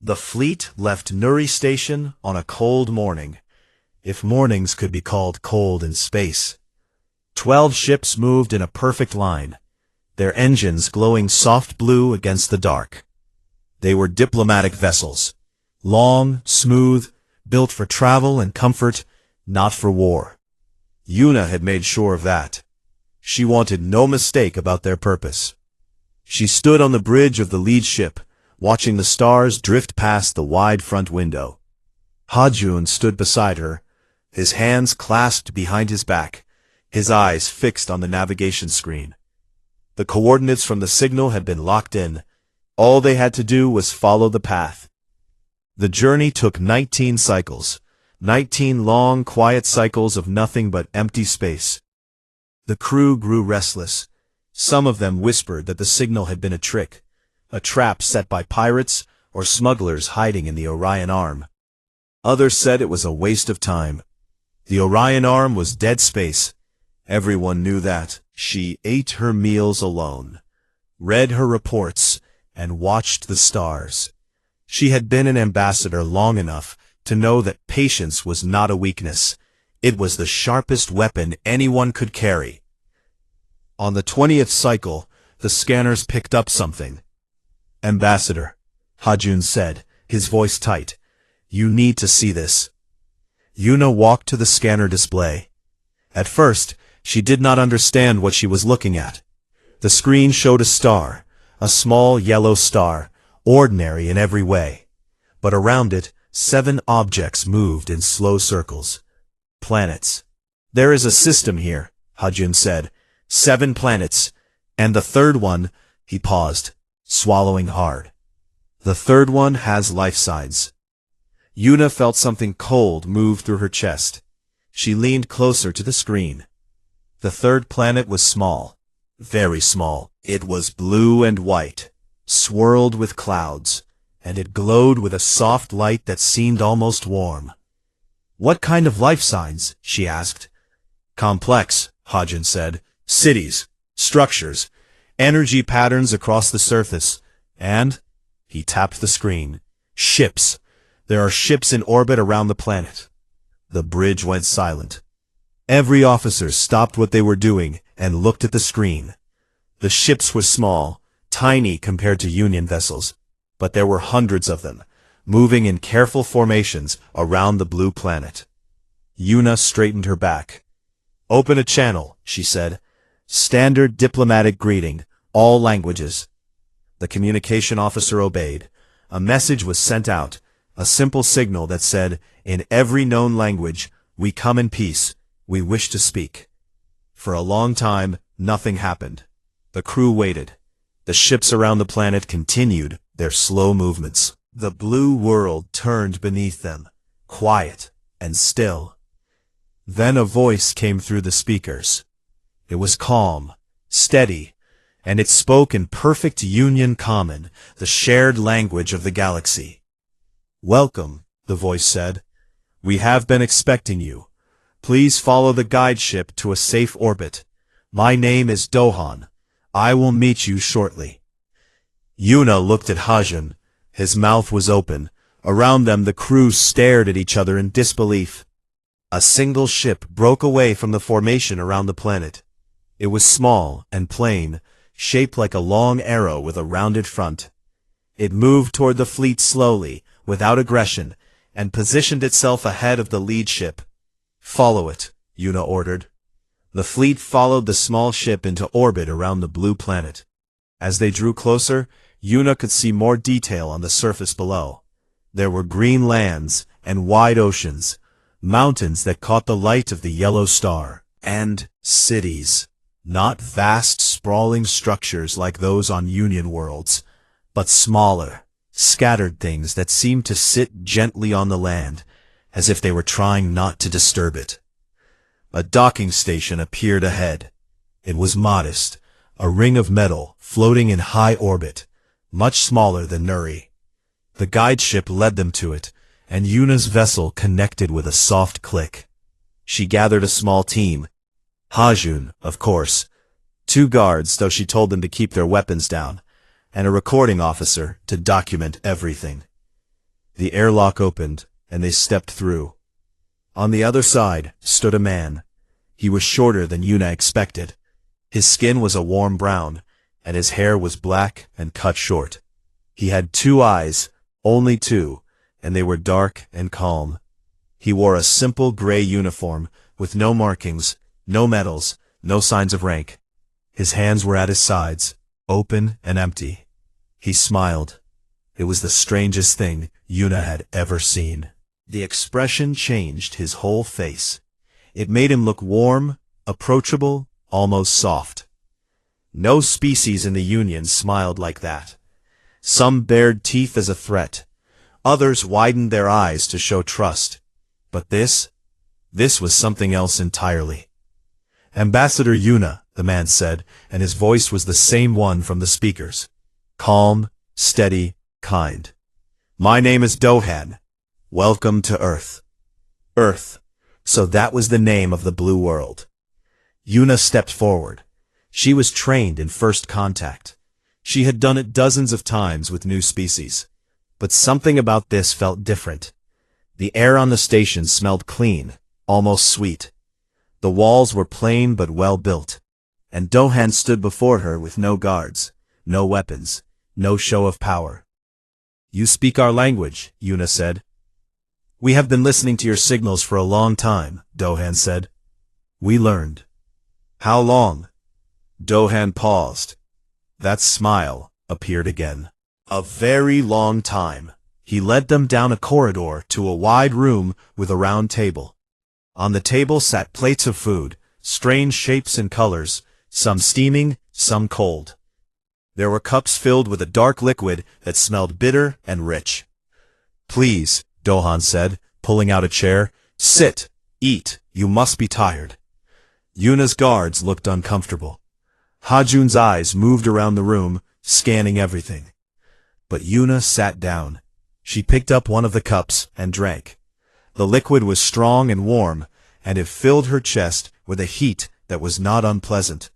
The fleet left Nuri Station on a cold morning, if mornings could be called cold in space. 12 ships moved in a perfect line, their engines glowing soft blue against the dark. They were diplomatic vessels, long, smooth, built for travel and comfort, not for war. Yuna had made sure of that. She wanted no mistake about their purpose. She stood on the bridge of the lead ship, watching the stars drift past the wide front window. Ha-Jun stood beside her, his hands clasped behind his back, his eyes fixed on the navigation screen. The coordinates from the signal had been locked in. All they had to do was follow the path. The journey took 19 cycles, 19 long, quiet cycles of nothing but empty space. The crew grew restless. Some of them whispered that the signal had been a trick, a trap set by pirates or smugglers hiding in the Orion Arm. Others said it was a waste of time. The Orion Arm was dead space. Everyone knew that. She ate her meals alone, read her reports, and watched the stars. She had been an ambassador long enough to know that patience was not a weakness. It was the sharpest weapon anyone could carry. On the 20th cycle, the scanners picked up something. "Ambassador," Ha-Jun said, his voice tight, "you need to see this." Yuna walked to the scanner display. At first, she did not understand what she was looking at. The screen showed a star, a small yellow star, ordinary in every way. But around it, 7 objects moved in slow circles. Planets. "There is a system here," Ha-Jun said. 7 planets. And the third one, he paused, swallowing hard. "The third one has life signs." Yuna felt something cold move through her chest. She leaned closer to the screen. The third planet was small, very small. It was blue and white, swirled with clouds, and it glowed with a soft light that seemed almost warm. "What kind of life signs?" she asked. "Complex," Ha-Jun said. "Cities, structures, energy patterns across the surface, and," he tapped the screen, "ships. There are ships in orbit around the planet." The bridge went silent. Every officer stopped what they were doing and looked at the screen. The ships were small, tiny compared to Union vessels, but there were hundreds of them, moving in careful formations around the blue planet. Yuna straightened her back. "Open a channel," she said. "Standard diplomatic greeting, all languages." The communication officer obeyed. A message was sent out, a simple signal that said, in every known language, "We come in peace. We wish to speak." For a long time, nothing happened. The crew waited. The ships around the planet continued their slow movements. The blue world turned beneath them, quiet and still. Then a voice came through the speakers. It was calm, steady, and it spoke in perfect Union Common, the shared language of the galaxy. "Welcome," the voice said. "We have been expecting you. Please follow the guide ship to a safe orbit. My name is Dohan. I will meet you shortly." Yuna looked at Ha-Jun. His mouth was open. Around them the crew stared at each other in disbelief. A single ship broke away from the formation around the planet. It was small and plain, shaped like a long arrow with a rounded front. It moved toward the fleet slowly, without aggression, and positioned itself ahead of the lead ship. "Follow it," Yuna ordered. The fleet followed the small ship into orbit around the blue planet. As they drew closer, Yuna could see more detail on the surface below. There were green lands and wide oceans, mountains that caught the light of the yellow star, and cities. Not vast, sprawling structures like those on Union worlds, but smaller, scattered things that seemed to sit gently on the land, as if they were trying not to disturb it. A docking station appeared ahead. It was modest, a ring of metal floating in high orbit, much smaller than Nuri. The guide ship led them to it, and Yuna's vessel connected with a soft click. She gathered a small team. Ha-Jun, of course, 2 guards, though she told them to keep their weapons down, and a recording officer to document everything. The airlock opened, and they stepped through. On the other side stood a man. He was shorter than Yuna expected. His skin was a warm brown, and his hair was black and cut short. He had 2 eyes, only 2, and they were dark and calm. He wore a simple gray uniform, with no markings, no medals, no signs of rank. His hands were at his sides, open and empty. He smiled. It was the strangest thing Yuna had ever seen. The expression changed his whole face. It made him look warm, approachable, almost soft. No species in the Union smiled like that. Some bared teeth as a threat. Others widened their eyes to show trust. But this was something else entirely. Ambassador Yuna, the man said, and his voice was the same one from the speakers. Calm, steady, kind. My name is Dohan. Welcome to Earth. Earth. So that was the name of the blue world. Yuna stepped forward. She was trained in first contact. She had done it dozens of times with new species. But something about this felt different. The air on the station smelled clean, almost sweet. The walls were plain but well built. And Dohan stood before her with no guards, no weapons, no show of power. You speak our language, Yuna said. We have been listening to your signals for a long time, Dohan said. We learned. How long? Dohan paused. That smile appeared again. A very long time. He led them down a corridor to a wide room with a round table. On the table sat plates of food, strange shapes and colors, some steaming, some cold. There were cups filled with a dark liquid that smelled bitter and rich. Please, Dohan said, pulling out a chair. Sit, eat, you must be tired. Yuna's guards looked uncomfortable. Hajun's eyes moved around the room, scanning everything. But Yuna sat down. She picked up one of the cups and drank. The liquid was strong and warm, and it filled her chest with a heat that was not unpleasant.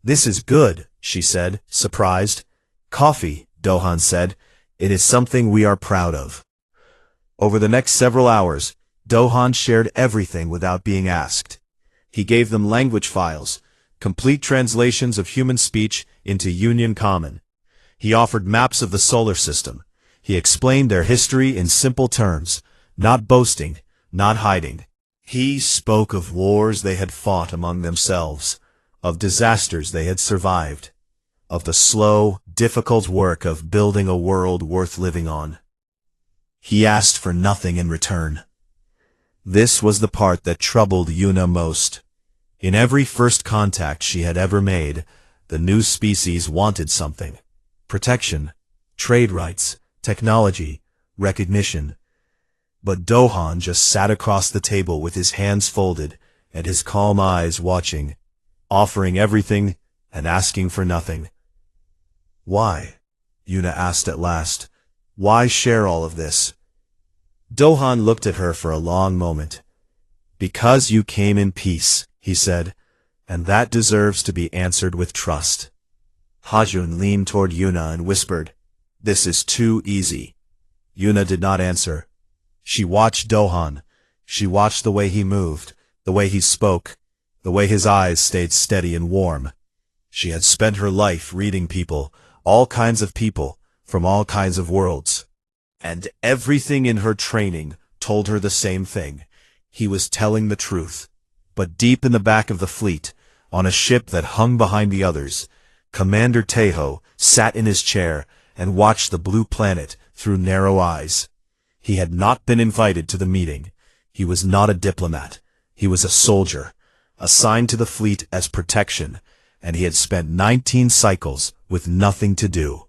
This is good, she said, surprised. Coffee, Dohan said. It is something we are proud of. Over the next several hours, Dohan shared everything without being asked. He gave them language files, complete translations of human speech into Union Common. He offered maps of the solar system. He explained their history in simple terms, not boasting, not hiding. He spoke of wars they had fought among themselves, of disasters they had survived, of the slow, difficult work of building a world worth living on. He asked for nothing in return. This was the part that troubled Yuna most. In every first contact she had ever made, the new species wanted something. Protection, trade rights, technology, recognition. But Dohan just sat across the table with his hands folded and his calm eyes watching, offering everything and asking for nothing. Why? Yuna asked at last. Why share all of this? Dohan looked at her for a long moment. Because you came in peace, he said, and that deserves to be answered with trust. Hajun leaned toward Yuna and whispered, This is too easy. Yuna did not answer. She watched Dohan. She watched the way he moved, the way he spoke, the way his eyes stayed steady and warm. She had spent her life reading people, all kinds of people, from all kinds of worlds. And everything in her training told her the same thing. He was telling the truth. But deep in the back of the fleet, on a ship that hung behind the others, Commander Tejo sat in his chair and watched the blue planet through narrow eyes. He had not been invited to the meeting. He was not a diplomat. He was a soldier, assigned to the fleet as protection, and he had spent 19 cycles with nothing to do.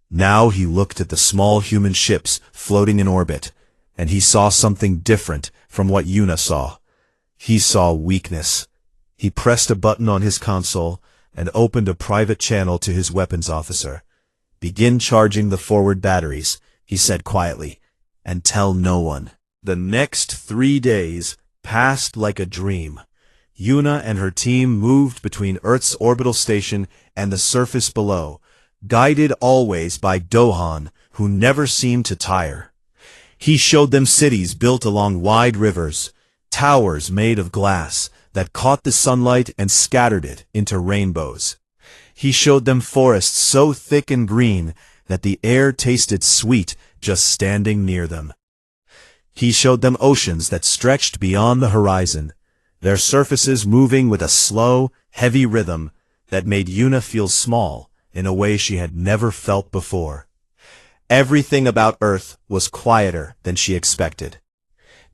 Now he looked at the small human ships floating in orbit, and he saw something different from what Yuna saw. He saw weakness. He pressed a button on his console and opened a private channel to his weapons officer. Begin charging the forward batteries, he said quietly, and tell no one. The next 3 days passed like a dream. Yuna and her team moved between Earth's orbital station and the surface below, guided always by Dohan, who never seemed to tire. He showed them cities built along wide rivers, towers made of glass that caught the sunlight and scattered it into rainbows. He showed them forests so thick and green that the air tasted sweet just standing near them. He showed them oceans that stretched beyond the horizon, their surfaces moving with a slow, heavy rhythm that made Yuna feel small in a way she had never felt before. Everything about Earth was quieter than she expected.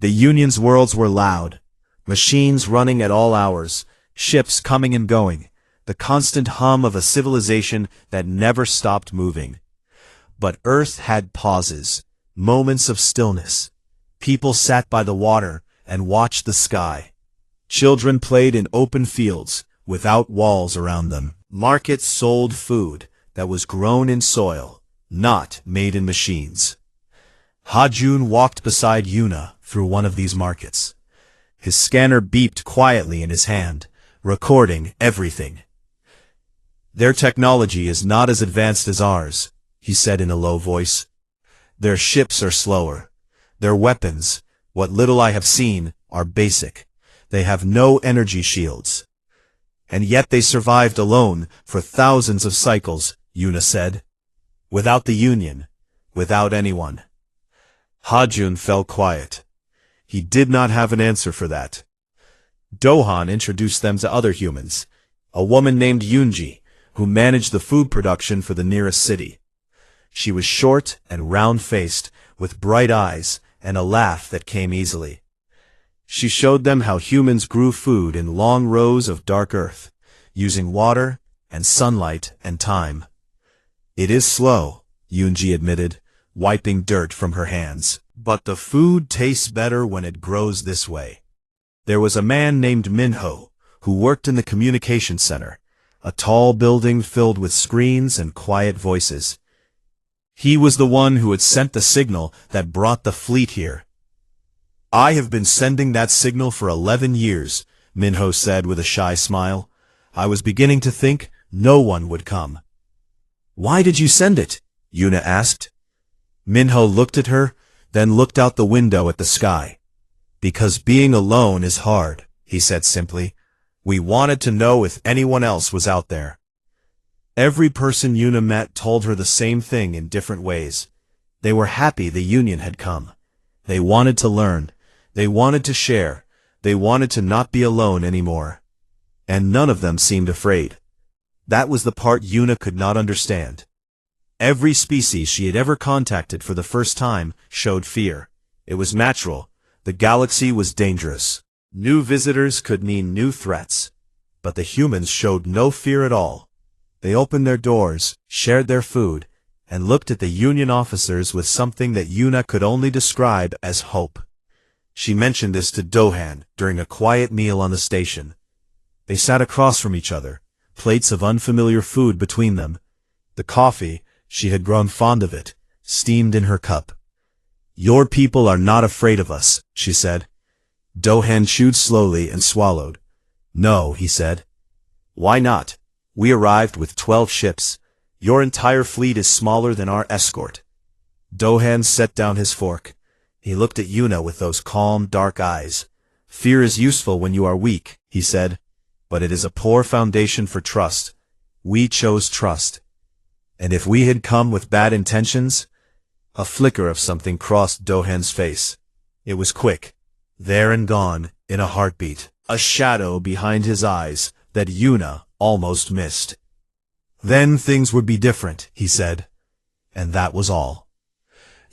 The Union's worlds were loud, machines running at all hours, ships coming and going, the constant hum of a civilization that never stopped moving. But Earth had pauses, moments of stillness. People sat by the water and watched the sky. Children played in open fields without walls around them. Markets sold food that was grown in soil, not made in machines. Ha-Jun walked beside Yuna through one of these markets. His scanner beeped quietly in his hand, recording everything. "Their technology is not as advanced as ours," he said in a low voice. "Their ships are slower. Their weapons, what little I have seen, are basic. They have no energy shields." "And yet they survived alone for thousands of cycles," Yuna said. "Without the Union, without anyone." Ha-Jun fell quiet. He did not have an answer for that. Dohan introduced them to other humans, a woman named Yunji, who managed the food production for the nearest city. She was short and round-faced, with bright eyes and a laugh that came easily. She showed them how humans grew food in long rows of dark earth, using water and sunlight and time. "It is slow," Yunji admitted, wiping dirt from her hands. "But the food tastes better when it grows this way." There was a man named Minho, who worked in the communication center, a tall building filled with screens and quiet voices. He was the one who had sent the signal that brought the fleet here. "I have been sending that signal for 11 years, Minho said with a shy smile. "I was beginning to think no one would come." "Why did you send it?" Yuna asked. Minho looked at her, then looked out the window at the sky. "Because being alone is hard," he said simply. "We wanted to know if anyone else was out there." Every person Yuna met told her the same thing in different ways. They were happy the Union had come. They wanted to learn. They wanted to share. They wanted to not be alone anymore. And none of them seemed afraid. That was the part Yuna could not understand. Every species she had ever contacted for the first time showed fear. It was natural. The galaxy was dangerous. New visitors could mean new threats. But the humans showed no fear at all. They opened their doors, shared their food, and looked at the Union officers with something that Yuna could only describe as hope. She mentioned this to Dohan during a quiet meal on the station. They sat across from each other, plates of unfamiliar food between them. The coffee, she had grown fond of it, steamed in her cup. "Your people are not afraid of us," she said. Dohan chewed slowly and swallowed. "No," he said. "Why not? We arrived with 12 ships. Your entire fleet is smaller than our escort." Dohan set down his fork. He looked at Yuna with those calm, dark eyes. "Fear is useful when you are weak," he said, "but it is a poor foundation for trust. We chose trust. And if we had come with bad intentions?" A flicker of something crossed Dohan's face. It was quick, there and gone, in a heartbeat, a shadow behind his eyes that Yuna almost missed. "Then things would be different," he said. And that was all.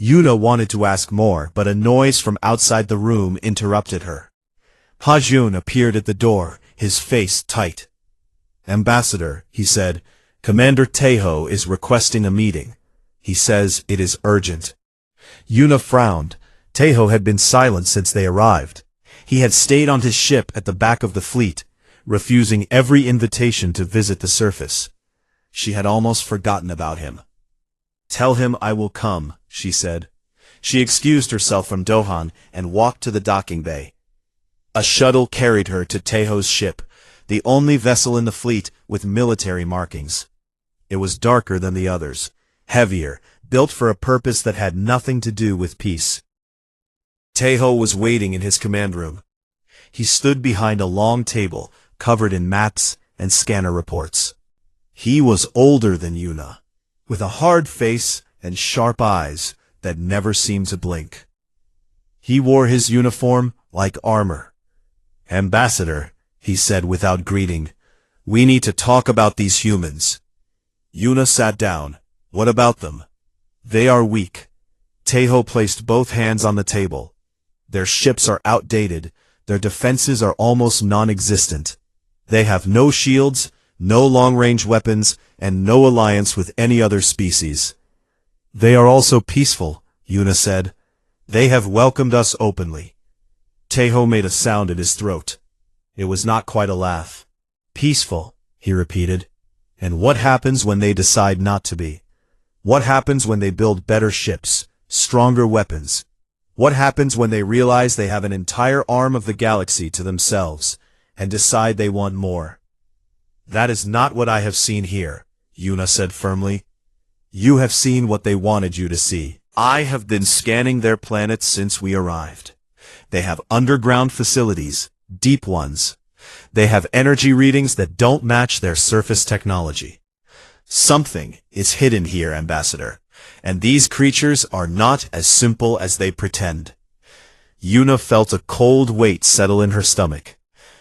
Yuna wanted to ask more, but a noise from outside the room interrupted her. Ha-Jun appeared at the door, his face tight. "Ambassador," he said, "Commander Taeho is requesting a meeting. He says it is urgent." Yuna frowned. Taeho had been silent since they arrived. He had stayed on his ship at the back of the fleet, refusing every invitation to visit the surface. She had almost forgotten about him. "Tell him I will come," she said. She excused herself from Dohan and walked to the docking bay. A shuttle carried her to Taeho's ship, the only vessel in the fleet with military markings. It was darker than the others, heavier, built for a purpose that had nothing to do with peace. Taeho was waiting in his command room. He stood behind a long table covered in maps and scanner reports. He was older than Yuna, with a hard face and sharp eyes that never seemed to blink. He wore his uniform like armor. "Ambassador," he said without greeting, "we need to talk about these humans." Yuna sat down. "What about them?" "They are weak." Taeho placed both hands on the table. "Their ships are outdated. Their defenses are almost non-existent. They have no shields, no long-range weapons, and no alliance with any other species." "They are also peaceful," Yuna said. "They have welcomed us openly." Taeho made a sound in his throat. It was not quite a laugh. "Peaceful," he repeated. "And what happens when they decide not to be? What happens when they build better ships, stronger weapons? What happens when they realize they have an entire arm of the galaxy to themselves, and decide they want more?" "That is not what I have seen here," Yuna said firmly. "You have seen what they wanted you to see. I have been scanning their planet since we arrived. They have underground facilities, deep ones. They have energy readings that don't match their surface technology. Something is hidden here, Ambassador, and these creatures are not as simple as they pretend." Yuna felt a cold weight settle in her stomach.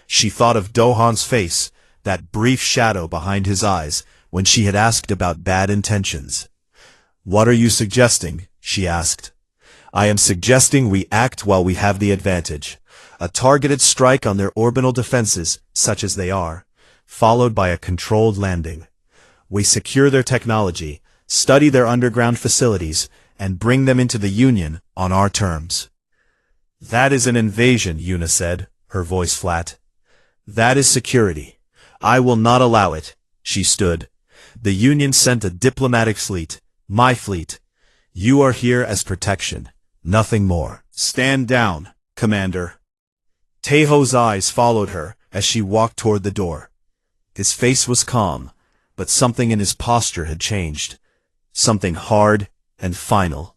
She thought of Dohan's face, that brief shadow behind his eyes, when she had asked about bad intentions. "What are you suggesting?" she asked. "I am suggesting we act while we have the advantage. A targeted strike on their orbital defenses, such as they are, followed by a controlled landing. We secure their technology, study their underground facilities, and bring them into the Union on our terms." "That is an invasion," Yuna said, her voice flat. "That is security. I will not allow it." She stood. "The Union sent a diplomatic fleet, my fleet. You are here as protection, nothing more. Stand down, Commander." Taeho's eyes followed her as she walked toward the door. His face was calm, but something in his posture had changed. Something hard and final.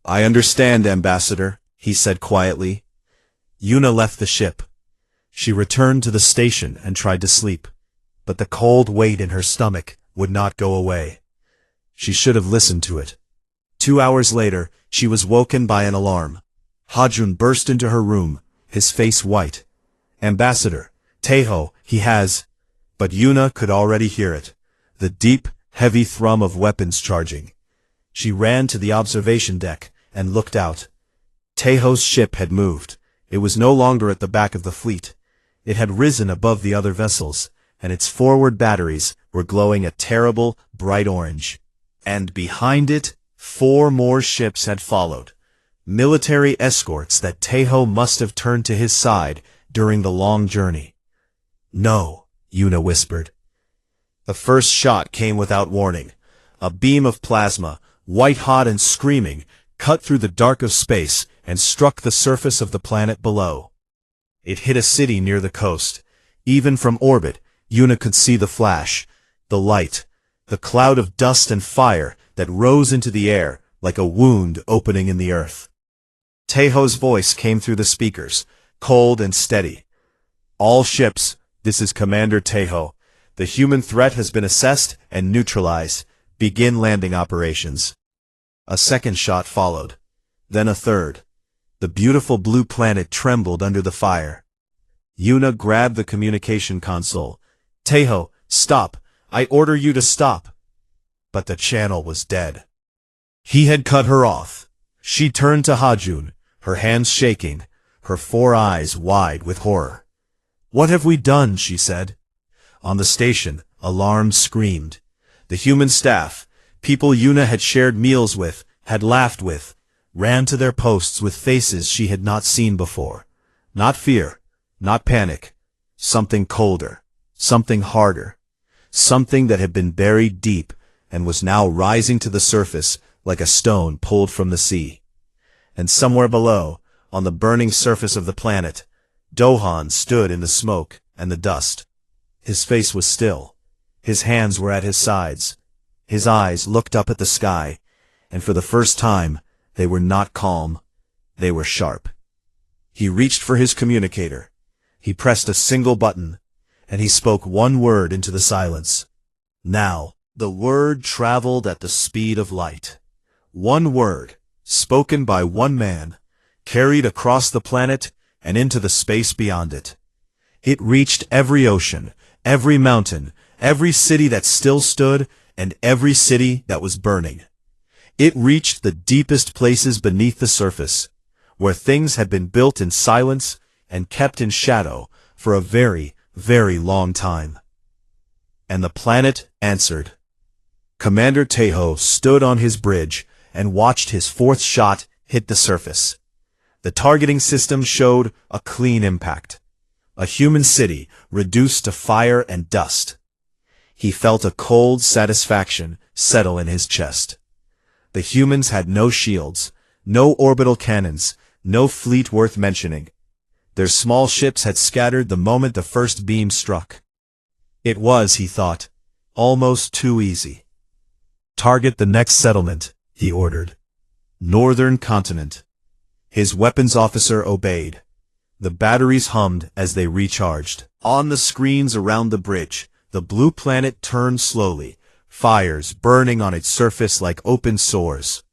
"I understand, Ambassador," he said quietly. Yuna left the ship. She returned to the station and tried to sleep, but the cold weight in her stomach would not go away. She should have listened to it. 2 hours later, she was woken by an alarm. Hajun burst into her room, his face white. "Ambassador, Taeho, he has—" But Yuna could already hear it, the deep, heavy thrum of weapons charging. She ran to the observation deck and looked out. Taeho's ship had moved. It was no longer at the back of the fleet. It had risen above the other vessels, and its forward batteries were glowing a terrible, bright orange. And behind it, 4 more ships had followed. Military escorts that Taeho must have turned to his side during the long journey. "No," Yuna whispered. The first shot came without warning. A beam of plasma, white-hot and screaming, cut through the dark of space and struck the surface of the planet below. It hit a city near the coast. Even from orbit, Yuna could see the flash, the light, the cloud of dust and fire that rose into the air like a wound opening in the earth. Taeho's voice came through the speakers, cold and steady. "All ships, this is Commander Taeho. The human threat has been assessed and neutralized. Begin landing operations." A second shot followed. Then a third. The beautiful blue planet trembled under the fire. Yuna grabbed the communication console. "Taeho, stop! I order you to stop!" But the channel was dead. He had cut her off. She turned to Hajun, her hands shaking, her 4 eyes wide with horror. "What have we done?" she said. On the station, alarms screamed. The human staff, people Yuna had shared meals with, had laughed with, ran to their posts with faces she had not seen before. Not fear, not panic. Something colder, something harder. Something that had been buried deep and was now rising to the surface like a stone pulled from the sea. And somewhere below, on the burning surface of the planet, Dohan stood in the smoke and the dust. His face was still. His hands were at his sides. His eyes looked up at the sky, and for the first time, they were not calm. They were sharp. He reached for his communicator. He pressed a single button, and he spoke one word into the silence. Now, the word traveled at the speed of light. One word, spoken by one man, carried across the planet and into the space beyond it. It reached every ocean, every mountain, every city that still stood, and every city that was burning. It reached the deepest places beneath the surface, where things had been built in silence and kept in shadow for a very, very long time. And the planet answered. Commander Tejo stood on his bridge and watched his fourth shot hit the surface. The targeting system showed a clean impact. A human city reduced to fire and dust. He felt a cold satisfaction settle in his chest. The humans had no shields, no orbital cannons, no fleet worth mentioning. Their small ships had scattered the moment the first beam struck. It was, he thought, almost too easy. Target the next settlement, he ordered. Northern continent. His weapons officer obeyed. The batteries hummed as they recharged. On the screens around the bridge, the blue planet turned slowly, fires burning on its surface like open sores.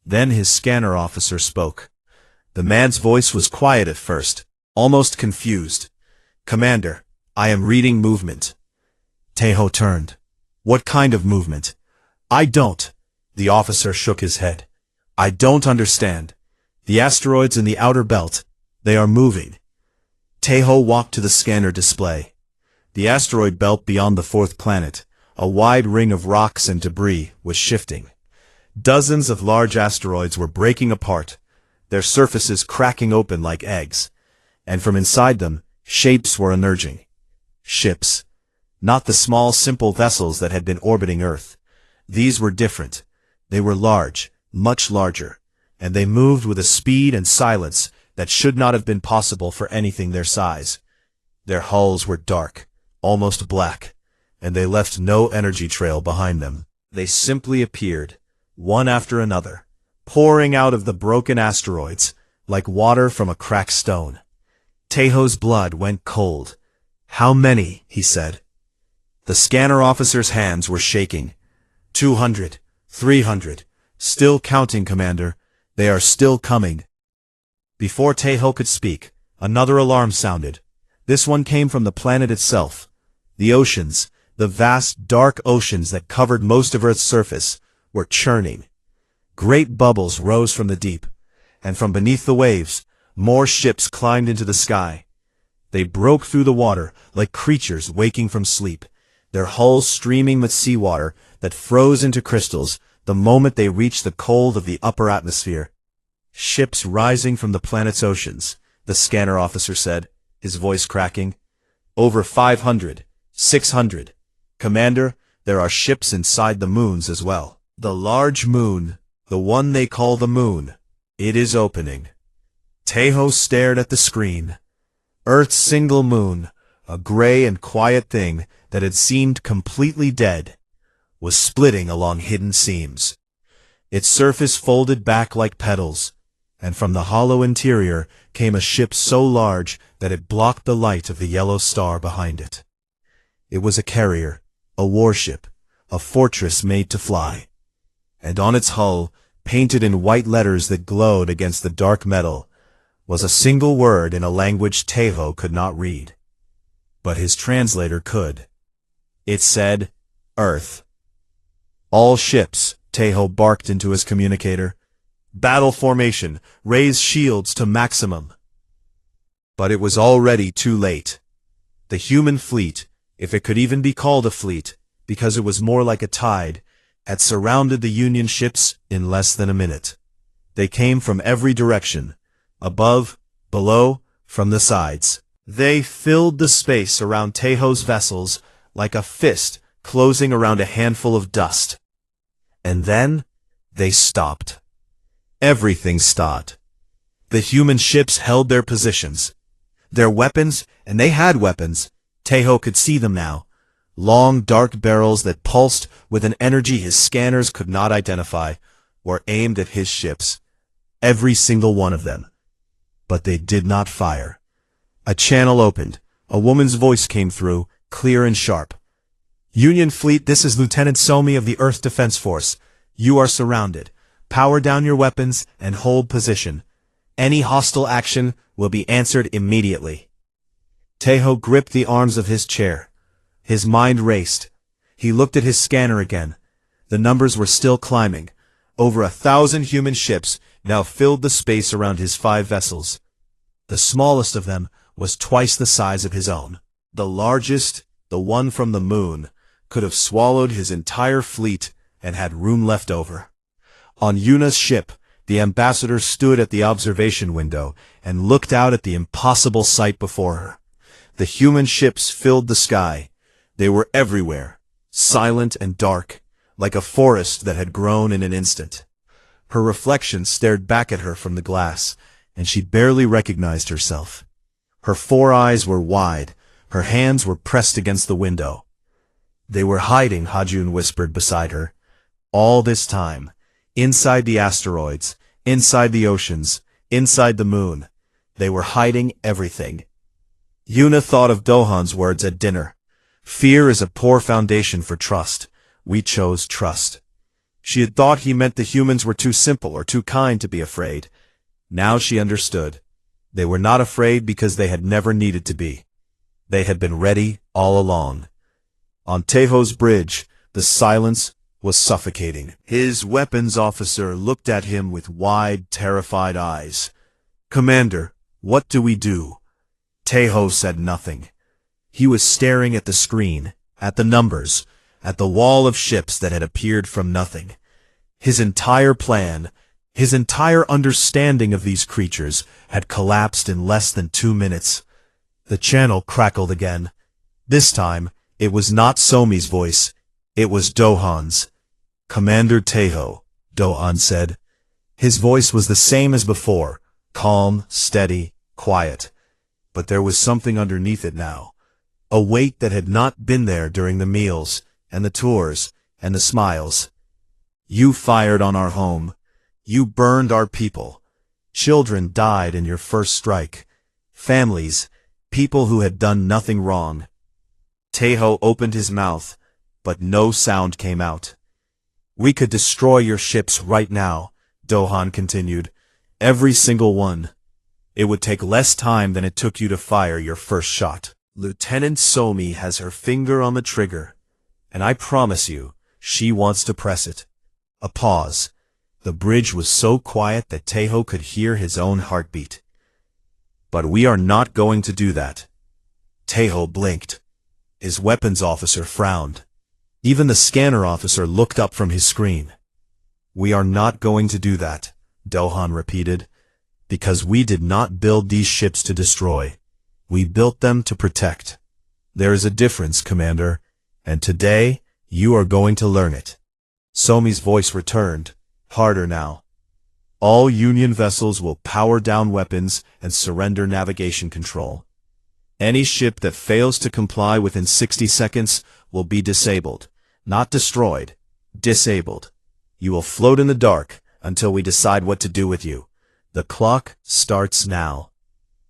Then his scanner officer spoke. The man's voice was quiet at first, almost confused. Commander, I am reading movement. Tejo turned. What kind of movement? I don't. The officer shook his head. I don't understand. The asteroids in the outer belt, they are moving. Tejo walked to the scanner display. The asteroid belt beyond the fourth planet, a wide ring of rocks and debris, was shifting. Dozens of large asteroids were breaking apart, their surfaces cracking open like eggs, and from inside them, shapes were emerging. Ships. Not the small, simple vessels that had been orbiting Earth. These were different. They were large, much larger, and they moved with a speed and silence that should not have been possible for anything their size. Their hulls were dark, almost black, and they left no energy trail behind them. They simply appeared, one after another, pouring out of the broken asteroids, like water from a cracked stone. Tejo's blood went cold. How many? He said. The scanner officer's hands were shaking. 200, 300, still counting, Commander. They are still coming. Before Tejo could speak, another alarm sounded. This one came from the planet itself. The oceans, the vast, dark oceans that covered most of Earth's surface, were churning. Great bubbles rose from the deep, and from beneath the waves, more ships climbed into the sky. They broke through the water like creatures waking from sleep, their hulls streaming with seawater that froze into crystals the moment they reached the cold of the upper atmosphere. Ships rising from the planet's oceans, the scanner officer said, his voice cracking. Over 500, 600. Commander, there are ships inside the moons as well. The large moon, the one they call the moon, it is opening. Tejo stared at the screen. Earth's single moon, a gray and quiet thing that had seemed completely dead, was splitting along hidden seams. Its surface folded back like petals, and from the hollow interior came a ship so large that it blocked the light of the yellow star behind it. It was a carrier, a warship, a fortress made to fly. And on its hull, painted in white letters that glowed against the dark metal, was a single word in a language Tejo could not read. But his translator could. It said, Earth. All ships, Tejo barked into his communicator. Battle formation, raise shields to maximum. But it was already too late. The human fleet, if it could even be called a fleet, because it was more like a tide, had surrounded the Union ships in less than a minute. They came from every direction, above, below, from the sides. They filled the space around Tejo's vessels like a fist closing around a handful of dust. And then they stopped. Everything stopped. The human ships held their positions. Their weapons, and they had weapons, Tejo could see them now. Long, dark barrels that pulsed with an energy his scanners could not identify, were aimed at his ships. every single one of them. But they did not fire. A channel opened. A woman's voice came through, clear and sharp. Union Fleet, this is Lieutenant Somi of the Earth Defense Force. You are surrounded. Power down your weapons and hold position. Any hostile action will be answered immediately. Taeho gripped the arms of his chair. His mind raced. He looked at his scanner again. The numbers were still climbing. Over 1,000 human ships now filled the space around his 5 vessels. The smallest of them was twice the size of his own. The largest, the one from the moon, could have swallowed his entire fleet and had room left over. On Yuna's ship, the ambassador stood at the observation window and looked out at the impossible sight before her. The human ships filled the sky. They were everywhere, silent and dark, like a forest that had grown in an instant. Her reflection stared back at her from the glass, and she barely recognized herself. Her 4 eyes were wide, her hands were pressed against the window. They were hiding, Hajun whispered beside her. All this time, inside the asteroids, inside the oceans, inside the moon, they were hiding everything. Yuna thought of Dohan's words at dinner. Fear is a poor foundation for trust. We chose trust. She had thought he meant the humans were too simple or too kind to be afraid. Now she understood. They were not afraid because they had never needed to be. They had been ready all along. On Taeho's bridge, the silence was suffocating. His weapons officer looked at him with wide, terrified eyes. "Commander, what do we do?" Taeho said nothing. He was staring at the screen, at the numbers, at the wall of ships that had appeared from nothing. His entire plan, his entire understanding of these creatures had collapsed in less than 2 minutes. The channel crackled again. This time, it was not Somi's voice, it was Dohan's. "Commander Taeho," Dohan said. His voice was the same as before, calm, steady, quiet. But there was something underneath it now. A weight that had not been there during the meals, and the tours, and the smiles. "You fired on our home. You burned our people. Children died in your first strike. Families, people who had done nothing wrong." Taeho opened his mouth, but no sound came out. "We could destroy your ships right now," Dohan continued. "Every single one. It would take less time than it took you to fire your first shot. Lieutenant Somi has her finger on the trigger, and I promise you, she wants to press it." A pause. The bridge was so quiet that Taeho could hear his own heartbeat. "But we are not going to do that." Taeho blinked. His weapons officer frowned. Even the scanner officer looked up from his screen. "We are not going to do that," Dohan repeated, "because we did not build these ships to destroy. We built them to protect. There is a difference, Commander, and today you are going to learn it." Somi's voice returned, harder now. "All Union vessels will power down weapons and surrender navigation control. Any ship that fails to comply within 60 seconds will be disabled, not destroyed, disabled. You will float in the dark until we decide what to do with you. The clock starts now."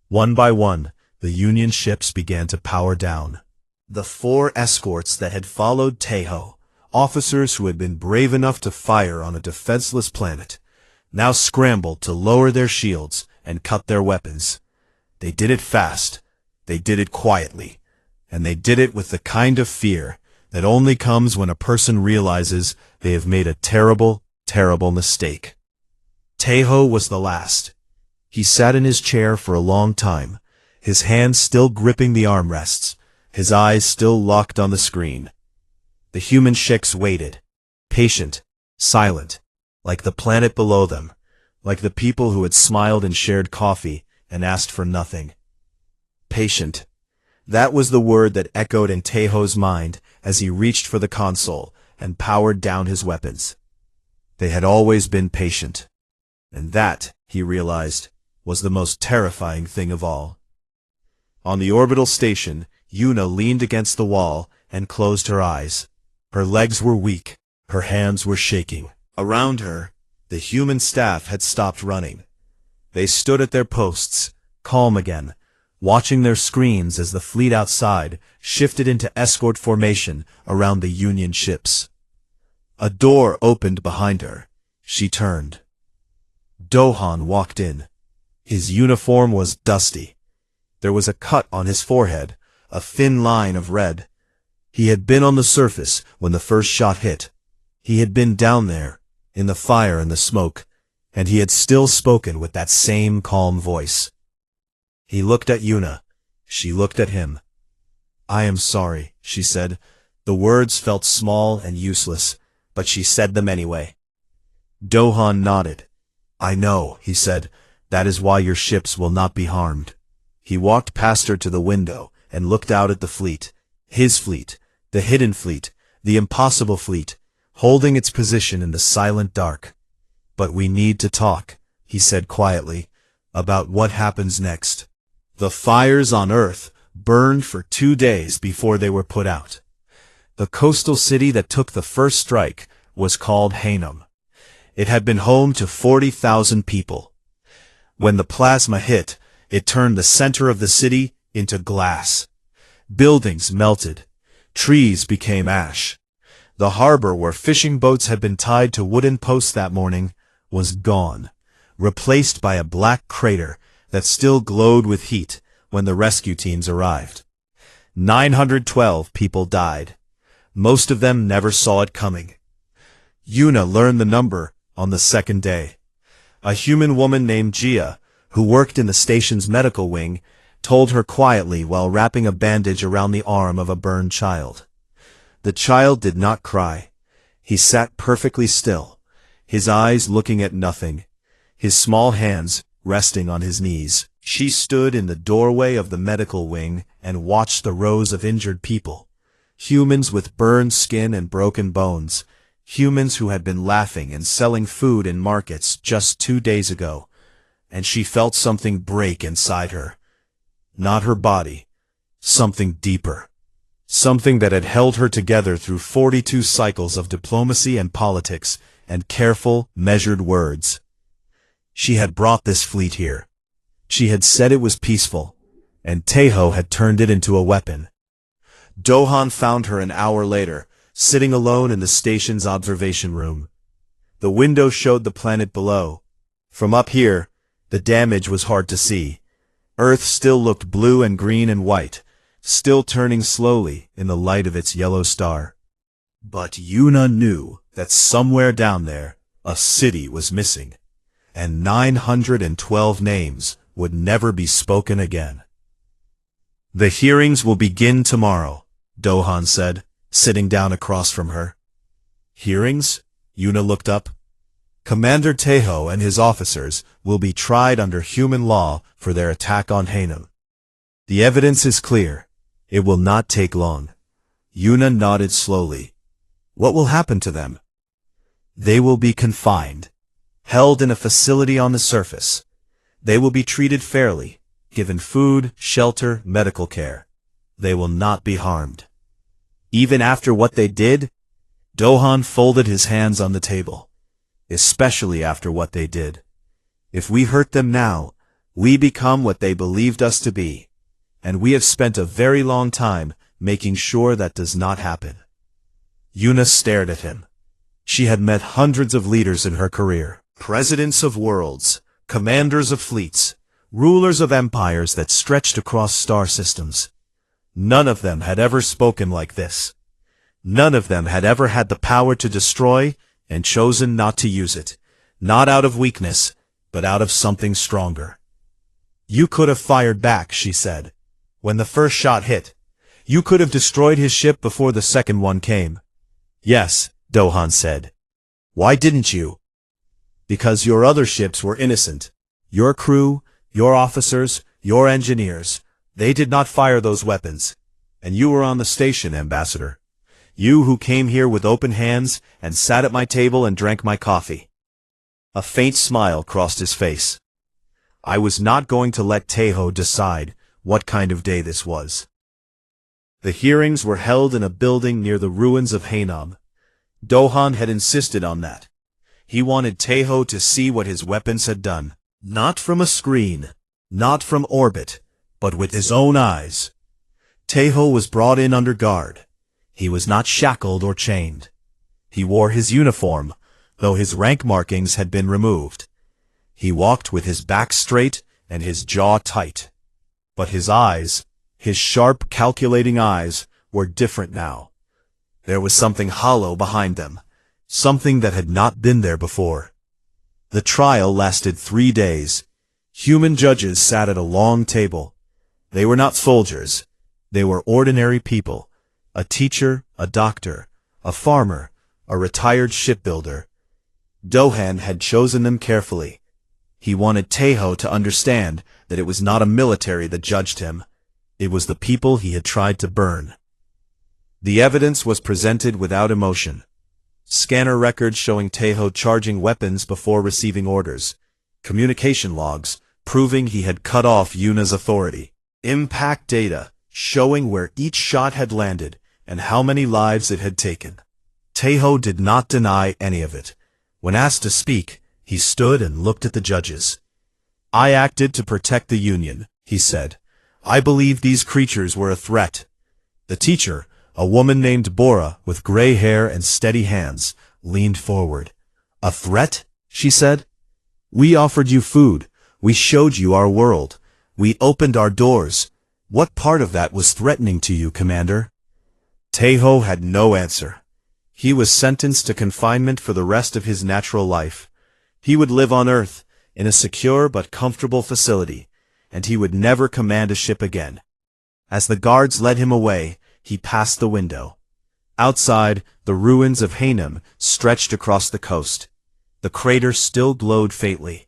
One by one, the Union ships began to power down. The 4 escorts that had followed Taeho, officers who had been brave enough to fire on a defenseless planet, now scrambled to lower their shields and cut their weapons. They did it fast, they did it quietly, and they did it with the kind of fear that only comes when a person realizes they have made a terrible, terrible mistake. Taeho was the last. He sat in his chair for a long time, his hands still gripping the armrests, his eyes still locked on the screen. The human ships waited, patient, silent, like the planet below them, like the people who had smiled and shared coffee and asked for nothing. Patient. That was the word that echoed in Taeho's mind as he reached for the console and powered down his weapons. They had always been patient. And that, he realized, was the most terrifying thing of all. On the orbital station, Yuna leaned against the wall and closed her eyes. Her legs were weak, her hands were shaking. Around her, The human staff had stopped running. They stood at their posts, calm again, watching their screens as the fleet outside shifted into escort formation around the Union ships. A door opened behind her. She turned. Dohan walked in. His uniform was dusty. There was a cut on his forehead, a thin line of red. He had been on the surface when the first shot hit. He had been down there, in the fire and the smoke, and he had still spoken with that same calm voice. He looked at Yuna. She looked at him. "I am sorry," she said. The words felt small and useless, but she said them anyway. Dohan nodded. "I know," he said. "That is why your ships will not be harmed." He walked past her to the window and looked out at the fleet. His fleet, the hidden fleet, the impossible fleet, holding its position in the silent dark. "But we need to talk," he said quietly, "about what happens next." The fires on Earth burned for 2 days before they were put out. The coastal city that took the first strike was called Hainam. It had been home to 40,000 people. When the plasma hit, it turned the center of the city into glass. Buildings melted. Trees became ash. The harbor where fishing boats had been tied to wooden posts that morning was gone, replaced by a black crater that still glowed with heat when the rescue teams arrived. 912 people died. Most of them never saw it coming. Yuna learned the number on the second day. A human woman named Gia, who worked in the station's medical wing, told her quietly while wrapping a bandage around the arm of a burned child. The child did not cry. He sat perfectly still, his eyes looking at nothing, his small hands resting on his knees. She stood in the doorway of the medical wing and watched the rows of injured people. Humans with burned skin and broken bones. Humans who had been laughing and selling food in markets just 2 days ago. And she felt something break inside her. Not her body. Something deeper. Something that had held her together through 42 cycles of diplomacy and politics and careful, measured words. She had brought this fleet here. She had said it was peaceful, and Tejo had turned it into a weapon. Dohan found her an hour later, sitting alone in the station's observation room. The window showed the planet below. From up here, the damage was hard to see. Earth still looked blue and green and white, still turning slowly in the light of its yellow star. But Yuna knew that somewhere down there, a city was missing, and 912 names would never be spoken again. "The hearings will begin tomorrow," Dohan said, sitting down across from her. "Hearings?" Yuna looked up. "Commander Tejo and his officers will be tried under human law for their attack on Hainam. The evidence is clear. It will not take long." Yuna nodded slowly. "What will happen to them?" "They will be confined, held in a facility on the surface. They will be treated fairly, given food, shelter, medical care. They will not be harmed." "Even after what they did?" Dohan folded his hands on the table. "Especially after what they did. If we hurt them now, we become what they believed us to be, and we have spent a very long time making sure that does not happen." Yuna stared at him. She had met hundreds of leaders in her career, presidents of worlds, commanders of fleets, rulers of empires that stretched across star systems. None of them had ever spoken like this. None of them had ever had the power to destroy and chosen not to use it, not out of weakness, but out of something stronger. "You could have fired back," she said. "When the first shot hit, you could have destroyed his ship before the second one came." "Yes," Dohan said. "Why didn't you?" "Because your other ships were innocent. Your crew, your officers, your engineers, they did not fire those weapons. And you were on the station, Ambassador. You who came here with open hands and sat at my table and drank my coffee." A faint smile crossed his face. "I was not going to let Tejo decide what kind of day this was." The hearings were held in a building near the ruins of Hainam. Dohan had insisted on that. He wanted Taeho to see what his weapons had done. Not from a screen, not from orbit, but with his own eyes. Taeho was brought in under guard. He was not shackled or chained. He wore his uniform, though his rank markings had been removed. He walked with his back straight and his jaw tight. But his eyes, his sharp, calculating eyes, were different now. There was something hollow behind them, something that had not been there before. The trial lasted 3 days. Human judges sat at a long table. They were not soldiers. They were ordinary people. A teacher, a doctor, a farmer, a retired shipbuilder. Dohan had chosen them carefully. He wanted Taeho to understand that it was not a military that judged him. It was the people he had tried to burn. The evidence was presented without emotion. Scanner records showing Taeho charging weapons before receiving orders. Communication logs proving he had cut off Yuna's authority. Impact data showing where each shot had landed and how many lives it had taken. Taeho did not deny any of it. When asked to speak, he stood and looked at the judges. "I acted to protect the Union," he said. "I believe these creatures were a threat." The teacher, a woman named Bora with gray hair and steady hands, leaned forward. "A threat?" she said. "We offered you food. We showed you our world. We opened our doors. What part of that was threatening to you, Commander?" Taeho had no answer. He was sentenced to confinement for the rest of his natural life. He would live on Earth, in a secure but comfortable facility, and he would never command a ship again. As the guards led him away, he passed the window. Outside, the ruins of Hanem stretched across the coast. The crater still glowed faintly.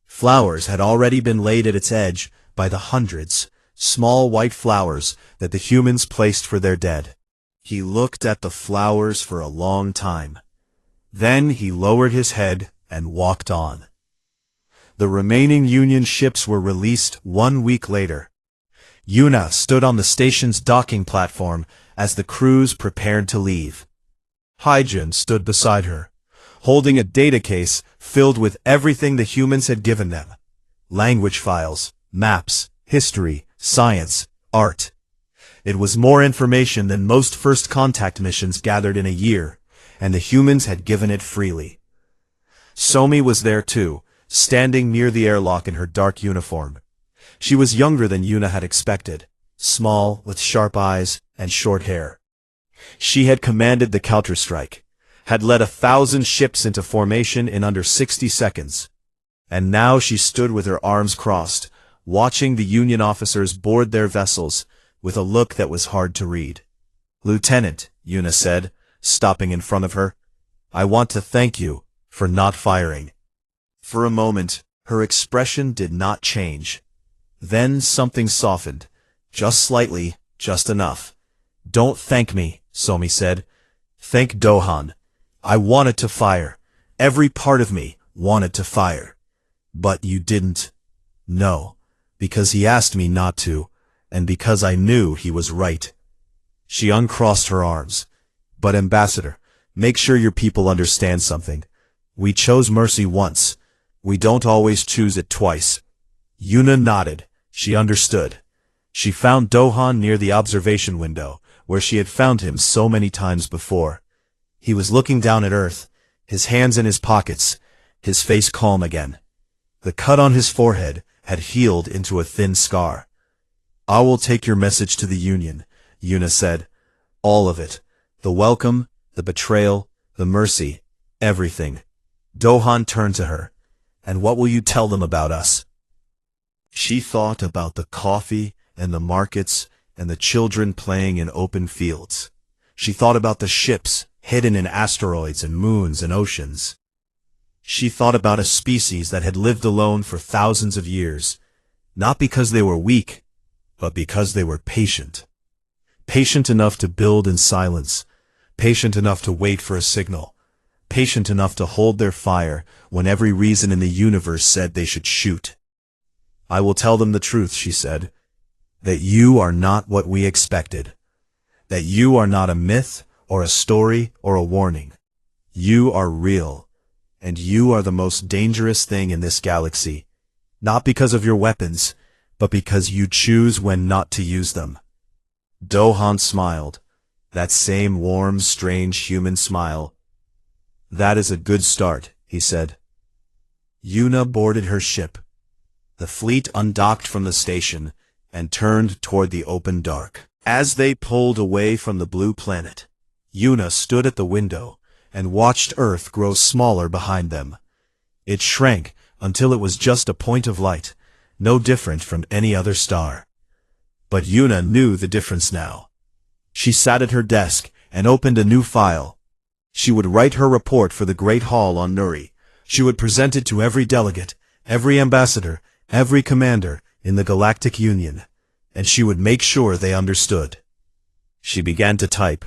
Flowers had already been laid at its edge by the hundreds, small white flowers that the humans placed for their dead. He looked at the flowers for a long time. Then he lowered his head and walked on. The remaining Union ships were released 1 week later. Yuna stood on the station's docking platform as the crews prepared to leave. Hyjin stood beside her, holding a data case filled with everything the humans had given them. Language files, maps, history, science, art. It was more information than most first contact missions gathered in a year, and the humans had given it freely. Somi was there too, standing near the airlock in her dark uniform. She was younger than Yuna had expected, small, with sharp eyes and short hair. She had commanded the counterstrike, had led 1,000 ships into formation in under 60 seconds. And now she stood with her arms crossed, watching the Union officers board their vessels, with a look that was hard to read. "Lieutenant," Yuna said, stopping in front of her, "I want to thank you for not firing." For a moment, her expression did not change. Then something softened, just slightly, just enough. "Don't thank me," Somi said. "Thank Dohan. I wanted to fire. Every part of me wanted to fire. But you didn't." "No, because he asked me not to, and because I knew he was right." She uncrossed her arms. "But Ambassador, make sure your people understand something. We chose mercy once. We don't always choose it twice." Yuna nodded. She understood. She found Dohan near the observation window, where she had found him so many times before. He was looking down at Earth, his hands in his pockets, his face calm again. The cut on his forehead had healed into a thin scar. "I will take your message to the Union," Yuna said. "All of it. The welcome, the betrayal, the mercy, everything." Dohan turned to her. "And what will you tell them about us?" She thought about the coffee and the markets and the children playing in open fields. She thought about the ships hidden in asteroids and moons and oceans. She thought about a species that had lived alone for thousands of years, not because they were weak, but because they were patient. Patient enough to build in silence, patient enough to wait for a signal, patient enough to hold their fire when every reason in the universe said they should shoot. "I will tell them the truth," she said, "that you are not what we expected, that you are not a myth or a story or a warning. You are real, and you are the most dangerous thing in this galaxy, not because of your weapons, but because you choose when not to use them. Dohan smiled, that same warm, strange human smile. That is a good start, he said. Yuna boarded her ship. The fleet undocked from the station and turned toward the open dark. As they pulled away from the blue planet, Yuna stood at the window and watched Earth grow smaller behind them. It shrank until it was just a point of light, no different from any other star. But Yuna knew the difference now. She sat at her desk and opened a new file. She would write her report for the Great Hall on Nuri. She would present it to every delegate, every ambassador, every commander in the Galactic Union, and she would make sure they understood. She began to type.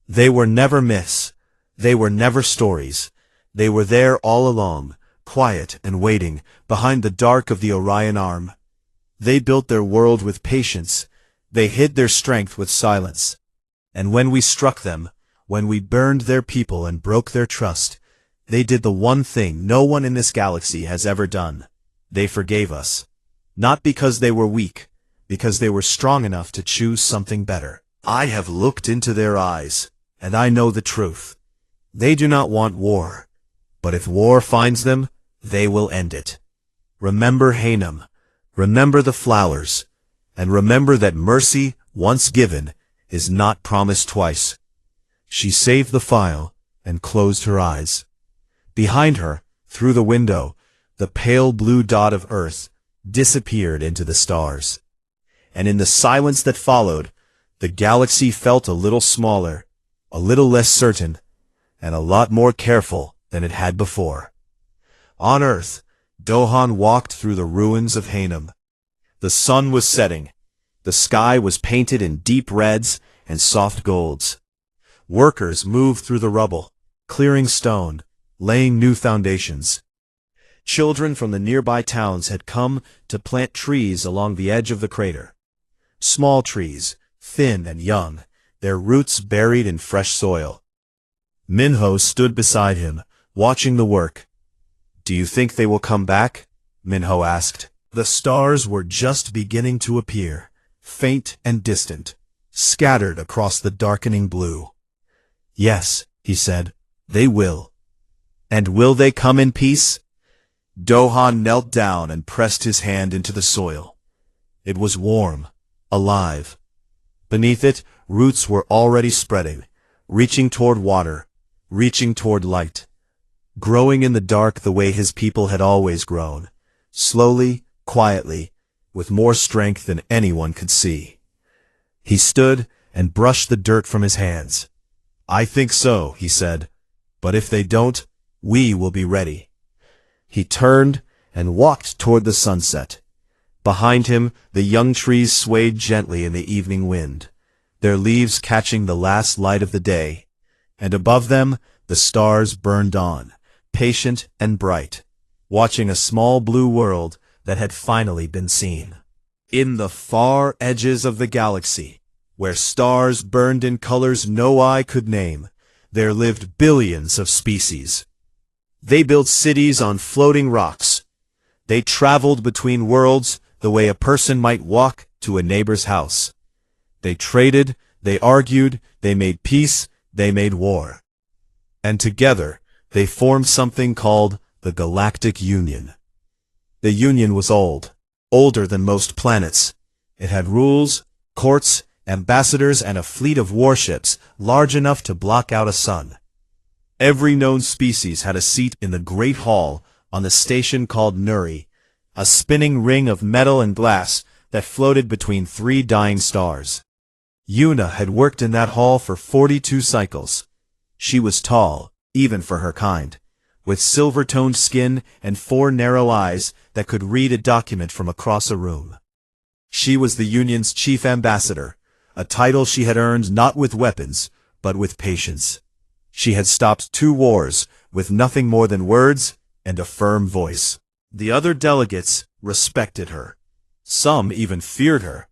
They were never myths. They were never stories. They were there all along, quiet and waiting, behind the dark of the Orion Arm. They built their world with patience. They hid their strength with silence. And when we struck them, when we burned their people and broke their trust, they did the one thing no one in this galaxy has ever done. They forgave us. Not because they were weak, because they were strong enough to choose something better. I have looked into their eyes, and I know the truth. They do not want war, but if war finds them, they will end it. Remember Hanem, remember the flowers, and remember that mercy, once given, is not promised twice. She saved the file and closed her eyes. Behind her, through the window, the pale blue dot of Earth disappeared into the stars. And in the silence that followed, the galaxy felt a little smaller, a little less certain, and a lot more careful than it had before. On Earth, Dohan walked through the ruins of Hanem. The sun was setting. The sky was painted in deep reds and soft golds. Workers moved through the rubble, clearing stone, laying new foundations. Children from the nearby towns had come to plant trees along the edge of the crater. Small trees, thin and young, their roots buried in fresh soil. Minho stood beside him, watching the work. Do you think they will come back? Minho asked. The stars were just beginning to appear, faint and distant, scattered across the darkening blue. Yes, he said, they will. And will they come in peace? Dohan knelt down and pressed his hand into the soil. It was warm, alive. Beneath it, roots were already spreading, reaching toward water, reaching toward light, growing in the dark the way his people had always grown, slowly, quietly, with more strength than anyone could see. He stood and brushed the dirt from his hands. I think so, he said, but if they don't, we will be ready. He turned and walked toward the sunset. Behind him, the young trees swayed gently in the evening wind, their leaves catching the last light of the day, and above them, the stars burned on, patient and bright, watching a small blue world that had finally been seen. In the far edges of the galaxy, where stars burned in colors no eye could name, there lived billions of species. They built cities on floating rocks. They traveled between worlds the way a person might walk to a neighbor's house. They traded, they argued, they made peace, they made war. And together, they formed something called the Galactic Union. The Union was old, older than most planets. It had rules, courts, ambassadors, and a fleet of warships large enough to block out a sun. Every known species had a seat in the Great Hall on the station called Nuri, a spinning ring of metal and glass that floated between three dying stars. Yuna had worked in that hall for 42 cycles. She was tall, even for her kind, with silver-toned skin and 4 narrow eyes that could read a document from across a room. She was the Union's chief ambassador, a title she had earned not with weapons, but with patience. She had stopped 2 wars with nothing more than words and a firm voice. The other delegates respected her. Some even feared her,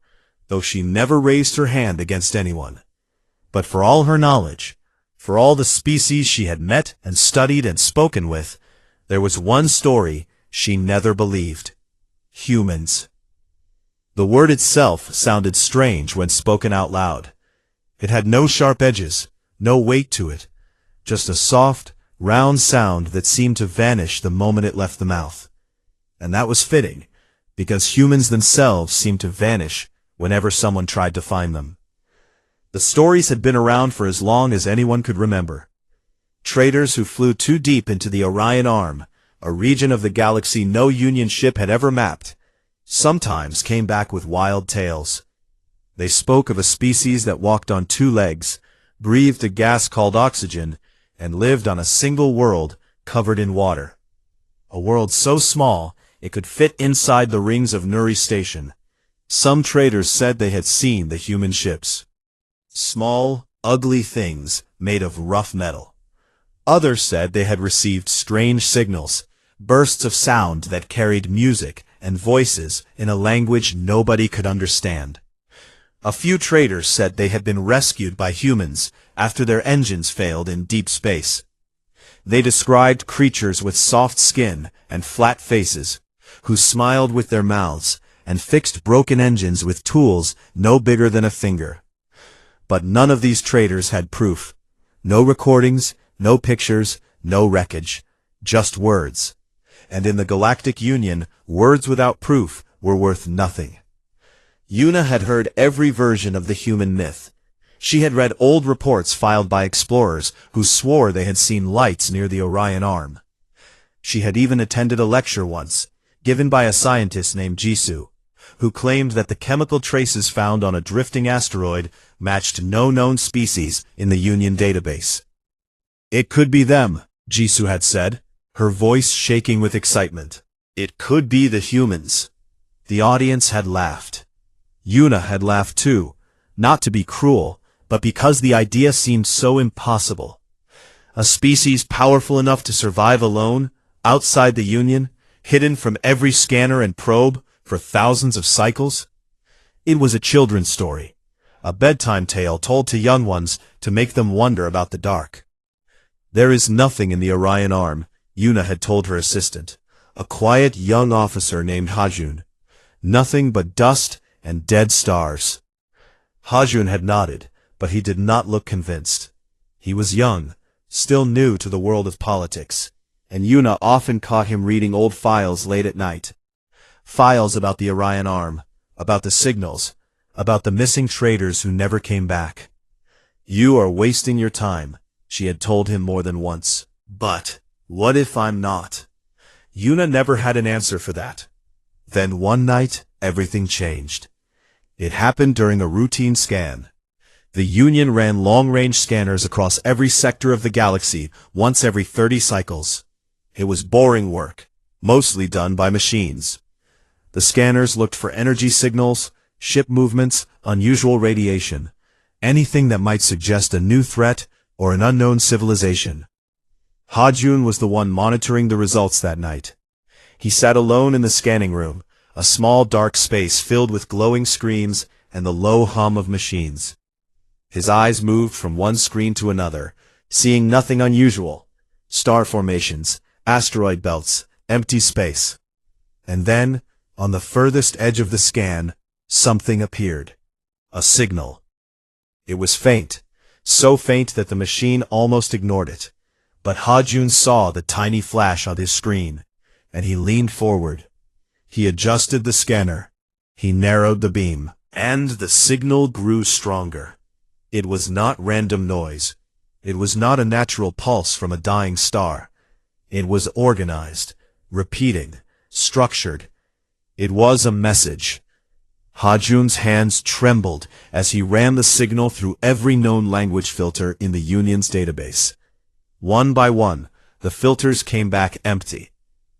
though she never raised her hand against anyone. But for all her knowledge, For all the species she had met and studied and spoken with, there was one story she never believed. Humans. The word itself sounded strange when spoken out loud. It had no sharp edges, no weight to it, just a soft, round sound that seemed to vanish the moment it left the mouth. And that was fitting, because humans themselves seemed to vanish whenever someone tried to find them. The stories had been around for as long as anyone could remember. Traders who flew too deep into the Orion Arm, a region of the galaxy no Union ship had ever mapped, sometimes came back with wild tales. They spoke of a species that walked on two legs, breathed a gas called oxygen, and lived on a single world covered in water. A world so small it could fit inside the rings of Nuri Station. Some traders said they had seen the human ships. Small, ugly things made of rough metal. Others said they had received strange signals, bursts of sound that carried music and voices in a language nobody could understand. A few traders said they had been rescued by humans after their engines failed in deep space. They described creatures with soft skin and flat faces, who smiled with their mouths and fixed broken engines with tools no bigger than a finger. But none of these traders had proof. No recordings, no pictures, no wreckage, just words. And in the Galactic Union, words without proof were worth nothing. Yuna had heard every version of the human myth. She had read old reports filed by explorers who swore they had seen lights near the Orion Arm. She had even attended a lecture once, given by a scientist named Jisoo, who claimed that the chemical traces found on a drifting asteroid matched no known species in the Union database. It could be them, Jisoo had said, her voice shaking with excitement. It could be the humans. The audience had laughed. Yuna had laughed too, not to be cruel, but because the idea seemed so impossible. A species powerful enough to survive alone, outside the Union, hidden from every scanner and probe for thousands of cycles? It was a children's story, a bedtime tale told to young ones to make them wonder about the dark. There is nothing in the Orion Arm, Yuna had told her assistant, a quiet young officer named Hajun. Nothing but dust and dead stars. Hajun had nodded, but he did not look convinced. He was young, still new to the world of politics, and Yuna often caught him reading old files late at night. Files about the Orion Arm, about the signals, about the missing traders who never came back. You are wasting your time, she had told him more than once. But what if I'm not? Yuna never had an answer for that. Then one night, everything changed. It happened during a routine scan. The Union ran long-range scanners across every sector of the galaxy once every 30 cycles. It was boring work, mostly done by machines. The scanners looked for energy signals, ship movements, unusual radiation, anything that might suggest a new threat or an unknown civilization. Hajun was the one monitoring the results that night. He sat alone in the scanning room, a small dark space filled with glowing screens and the low hum of machines. His eyes moved from one screen to another, seeing nothing unusual. Star formations, asteroid belts, empty space. And then, on the furthest edge of the scan, something appeared. A signal. It was faint, so faint that the machine almost ignored it. But Hajun saw the tiny flash on his screen, and he leaned forward. He adjusted the scanner. He narrowed the beam, and the signal grew stronger. It was not random noise. It was not a natural pulse from a dying star. It was organized, repeating, structured. It was a message. Hajun's hands trembled as he ran the signal through every known language filter in the Union's database. One by one, the filters came back empty.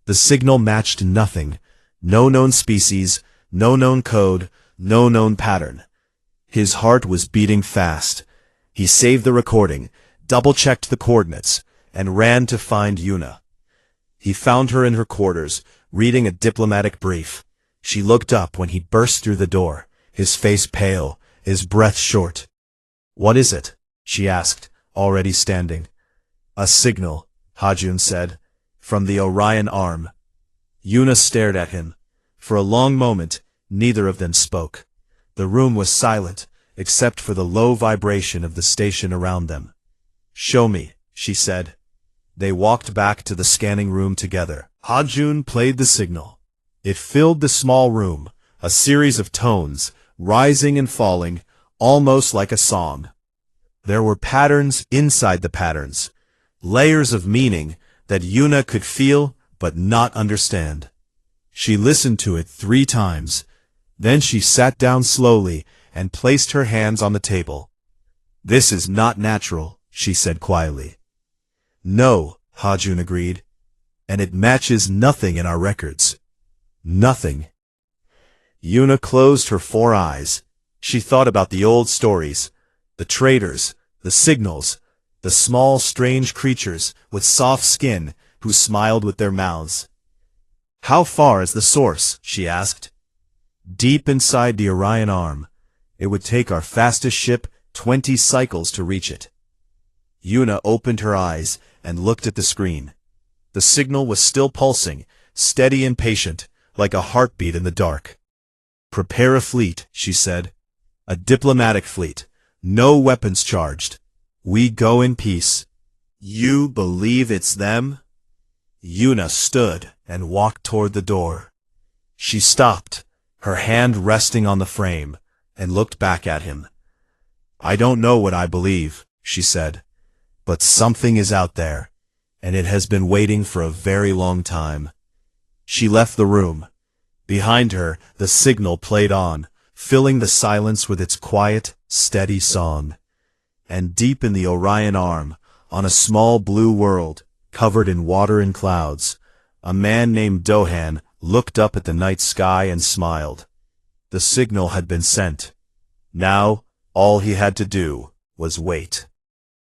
The signal matched nothing. No known species, no known code, no known pattern. His heart was beating fast. He saved the recording, double-checked the coordinates, and ran to find Yuna. He found her in her quarters, reading a diplomatic brief. She looked up when he burst through the door, his face pale, his breath short. "What is it?" she asked, already standing. "A signal," Hajun said, "from the Orion arm." Yuna stared at him. For a long moment, neither of them spoke. The room was silent, except for the low vibration of the station around them. "Show me," she said. They walked back to the scanning room together. Hajun played the signal. It filled the small room, a series of tones, rising and falling, almost like a song. There were patterns inside the patterns, layers of meaning that Yuna could feel but not understand. She listened to it 3 times. Then she sat down slowly and placed her hands on the table. "This is not natural," she said quietly. "No," Hajun agreed, "and it matches nothing in our records. Nothing." Yuna closed her 4 eyes. She thought about the old stories, the traders, the signals, the small strange creatures with soft skin who smiled with their mouths. "How far is the source?" she asked. "Deep inside the Orion arm. It would take our fastest ship 20 cycles to reach it." Yuna opened her eyes and looked at the screen. The signal was still pulsing, steady and patient, like a heartbeat in the dark. "Prepare a fleet," she said. "A diplomatic fleet. No weapons charged. We go in peace." "You believe it's them?" Yuna stood and walked toward the door. She stopped, her hand resting on the frame, and looked back at him. "I don't know what I believe," she said, "but something is out there, and it has been waiting for a very long time." She left the room. Behind her, the signal played on, filling the silence with its quiet, steady song. And deep in the Orion arm, on a small blue world, covered in water and clouds, a man named Dohan looked up at the night sky and smiled. The signal had been sent. Now, all he had to do was wait.